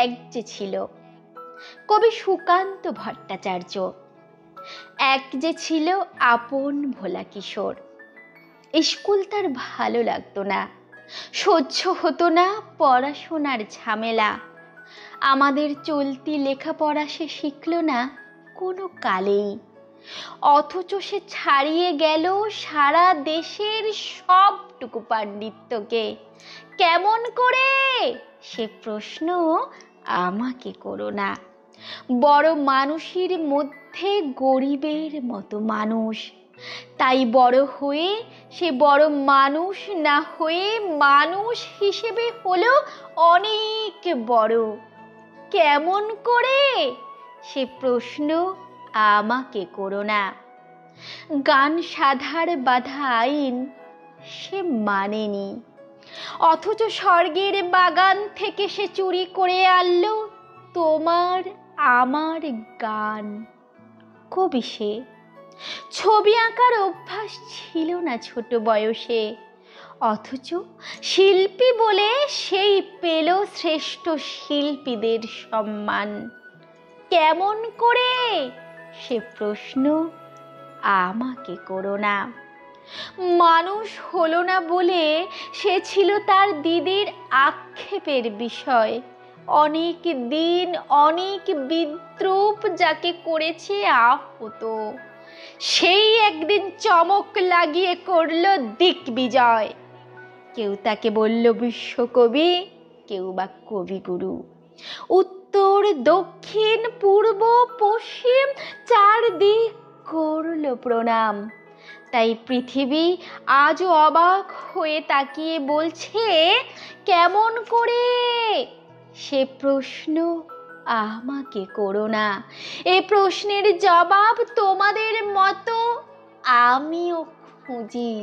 এক যে ছিল, কবি সুকান্ত ভট্টাচার্য। এক যে ছিল আপন ভোলা কিশোর। স্কুল তার ভালো লাগতো না, সহ্য হতো না পড়াশোনার ঝামেলা। আমাদের চলতি লেখাপড়া সে শিখল না কোনো কালেই, অথচ সে ছাড়িয়ে গেল সারা দেশের সবটুকু পাণ্ডিত্যকে। কেমন করে, সে প্রশ্ন আমাকে করো না। বড় মানুষের মধ্যে গরিবের মতো মানুষ, তাই বড় হয়ে সে বড় মানুষ না হয়ে মানুষ হিসেবে হলো অনেক বড়। কেমন করে, সে প্রশ্ন আমাকে করো না। গান সাধার বাধা আইন সে মানেনি, অথচ স্বর্গের বাগান থেকে সে চুরি করে আনলো তোমার আমার গান। কবি সে, ছবি আঁকার অভ্যাস ছিল না ছোট বয়সে, অথচ শিল্পী বলে সেই পেল শ্রেষ্ঠ শিল্পীদের সম্মান। কেমন করে, সে প্রশ্ন আমাকে করো না। মানুষ হলো না বলে সে ছিল তার দিদির আক্ষেপের বিষয়। অনেক দিন অনেক বিদ্রূপ যাকে করেছে আহত, সেই একদিন চমক লাগিয়ে করল দিগ্বিজয়। কেউ তাকে বলল বিশ্বকবি, কেউ বা কবিগুরু। উত্তর দক্ষিণ পূর্ব পশ্চিম চারদিক করল প্রণাম। তাই পৃথিবী আজও অবাক হয়ে তাকিয়ে বলছে, কেমন করে, সে প্রশ্ন আমাকে করো না। এ প্রশ্নের জবাব তোমাদের মতো আমিও খুঁজি।